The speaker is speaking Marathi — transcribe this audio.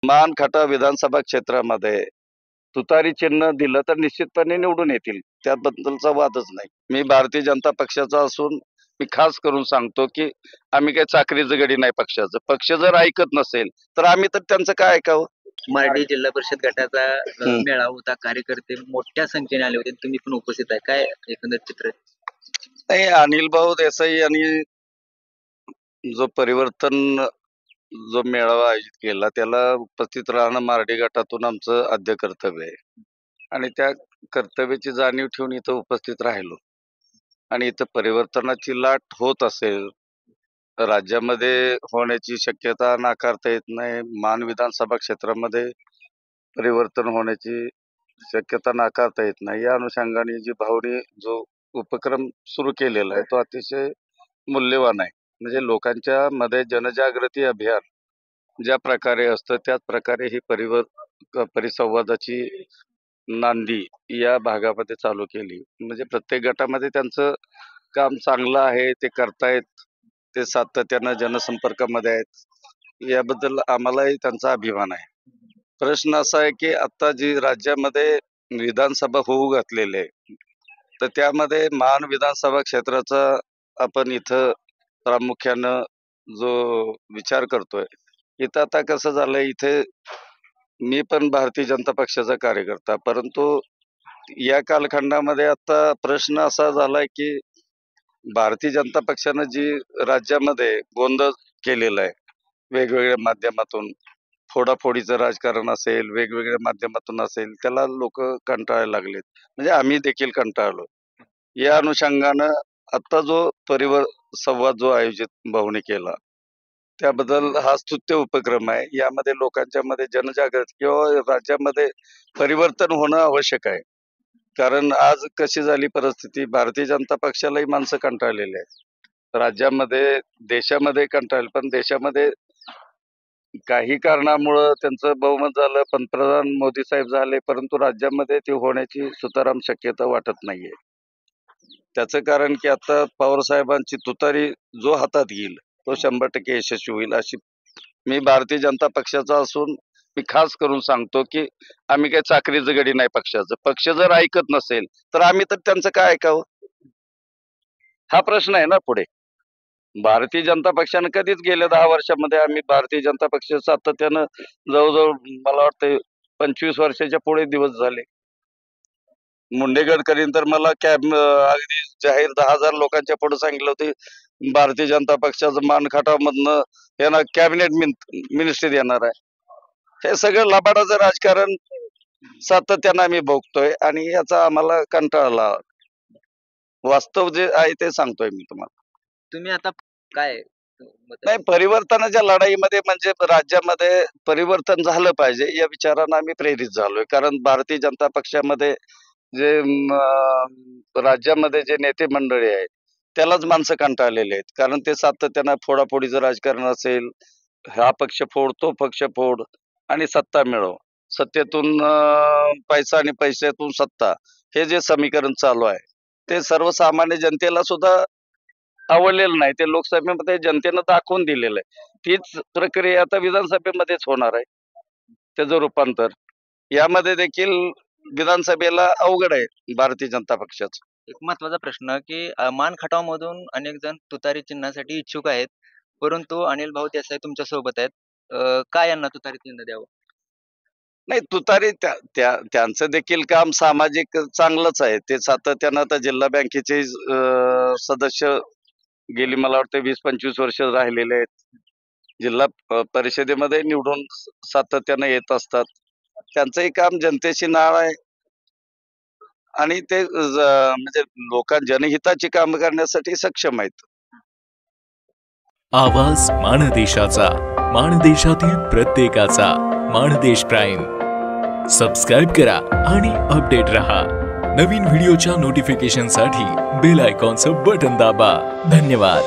मानखटा विधानसभा क्षेत्रामध्ये तुतारी चिन्ह दिलं तर निश्चितपणे निवडून येतील, त्याबद्दलचा वादच नाही. मी भारतीय जनता पक्षाचा असून मी खास करून सांगतो की आम्ही काही चाकरीचं गडी नाही पक्षाचं. पक्ष जर ऐकत नसेल तर आम्ही तर त्यांचं काय ऐकावं. मारडी जिल्हा परिषद गटाचा मेळावा होता, कार्यकर्ते मोठ्या संख्येने आले होते, तुम्ही पण उपस्थित आहे, काय एकंदर चित्र? नाही, अनिल भाऊ देसाई यांनी जो परिवर्तन जो मेळावा आयोजित केला त्याला उपस्थित राहणं मारडी गटातून आमचं आद्य कर्तव्य आहे आणि त्या कर्तव्याची जाणीव ठेवून इथं उपस्थित राहिलो. आणि इथं परिवर्तनाची लाट होत असेल, राज्यामध्ये होण्याची शक्यता नाकारता येत नाही. मान विधानसभा क्षेत्रामध्ये परिवर्तन होण्याची शक्यता नाकारता येत नाही. या अनुषंगाने जी भावनी जो उपक्रम सुरू केलेला आहे तो अतिशय मूल्यवान आहे. म्हणजे लोकांच्या मध्ये जनजागृती अभियान ज्या प्रकारे असतं त्याच प्रकारे ही परिसंवादाची नांदी या भागामध्ये चालू केली. म्हणजे प्रत्येक गटामध्ये त्यांचं काम चांगलं आहे, ते करतायत, ते सातत्यानं जनसंपर्कामध्ये आहेत, याबद्दल आम्हालाही त्यांचा अभिमान आहे. प्रश्न असा आहे की आता जी राज्यामध्ये विधानसभा होऊ घातलेली आहे तर त्यामध्ये मान विधानसभा क्षेत्राचा आपण इथं प्रामुख्यानं जो विचार करतोय, इथं आता कसं झालंय, इथे मी पण भारतीय जनता पक्षाचा कार्यकर्ता, परंतु या कालखंडामध्ये आता प्रश्न असा झालाय की भारतीय जनता पक्षानं जी राज्यामध्ये गोंधळ केलेला आहे वेगवेगळ्या माध्यमातून, फोडाफोडीचं राजकारण असेल, वेगवेगळ्या माध्यमातून असेल, त्याला लोक कंटाळायला लागलेत. म्हणजे आम्ही देखील कंटाळलो. या अनुषंगानं आता जो संवाद जो आयोजित भाऊने केला त्याबद्दल हा स्तुत्य उपक्रम आहे. यामध्ये लोकांच्या मध्ये जनजागृती किंवा राज्यामध्ये परिवर्तन होणं आवश्यक आहे. कारण आज कशी झाली परिस्थिती, भारतीय जनता पक्षालाही माणसं कंटाळलेली आहेत. राज्यामध्ये देशामध्ये कंटाळले, पण देशामध्ये काही कारणामुळं त्यांचं बहुमत झालं, पंतप्रधान मोदी साहेब झाले, परंतु राज्यामध्ये ते होण्याची सुताराम शक्यता वाटत नाहीये. त्याचं कारण की आता पवार साहेबांची तुतारी जो हातात घेईल तो 100% यशस्वी होईल अशी मी भारतीय जनता पक्षाचा असून मी खास करून सांगतो की आम्ही काही चाकरीचं गडी नाही पक्षाचं. पक्ष जर ऐकत नसेल तर आम्ही तर त्यांचं काय ऐकावं, हा प्रश्न आहे ना पुढे. भारतीय जनता पक्षानं कधीच गेल्या 10 वर्षामध्ये आम्ही भारतीय जनता पक्ष सातत्यानं जवळजवळ मला वाटतं 25 वर्षाच्या पुढे दिवस झाले. मुंडेगडकरींनी तर मला अगदी जाहीर 10,000 लोकांच्या पुढे सांगितलं होतं भारतीय जनता पक्षाचं मानखटावमधनं यांना कॅबिनेट मिनिस्ट्री देणार आहे. हे सगळं लबाडाचं राजकारण सातत्यानं आम्ही भोगतोय आणि याचा आम्हाला कंटाळा आला. वास्तव जे आहे ते सांगतोय मी तुम्हाला. तुम्ही आता काय नाही, परिवर्तनाच्या लढाईमध्ये म्हणजे राज्यामध्ये परिवर्तन झालं पाहिजे या विचारानं आम्ही प्रेरित झालोय. कारण भारतीय जनता पक्षामध्ये जे राज्यामध्ये जे नेते मंडळी आहेत त्यालाच माणसं कंटाळलेले आहेत. कारण ते सातत्यानं फोडाफोडीचं राजकारण असेल, हा पक्ष फोड, तो पक्ष फोड आणि सत्ता मिळव, सत्तेतून पैसा आणि पैशातून सत्ता, हे जे समीकरण चालू आहे ते सर्वसामान्य जनतेला सुद्धा आवडलेलं नाही. ते लोकसभेमध्ये जनतेनं दाखवून दिलेलं आहे. तीच प्रक्रिया आता विधानसभेमध्येच होणार आहे, त्याचं रूपांतर. यामध्ये देखील विधानसभेला अवघड आहे भारतीय जनता पक्षाचं. एक महत्वाचा प्रश्न की मान खटावमधून अनेक जण तुतारी चिन्हासाठी इच्छुक आहेत, परंतु अनिल भाऊ देसाई तुमच्या सोबत आहेत. काय यांना तुतारी चिन्ह द्यावं? नाही, तुतारी त्यांचं देखील काम सामाजिक चांगलंच आहे. ते सातत्यानं आता जिल्हा बँकेचे सदस्य गेली मला वाटतं 20-25 वर्ष राहिलेले आहेत. जिल्हा परिषदेमध्ये निवडून सातत्यानं येत असतात. त्यांचंही काम जनतेशी नाळ आहे आणि ते म्हणजे जनहिताची कामं करण्यासाठी सक्षम आहेत. आवाज माणदेशाचा, माणदेशातील प्रत्येकाचा. माणदेश प्राईम सबस्क्राईब करा आणि अपडेट रहा. नवीन व्हिडिओच्या नोटिफिकेशनसाठी बेल आयकॉनचं बटन दाबा. धन्यवाद.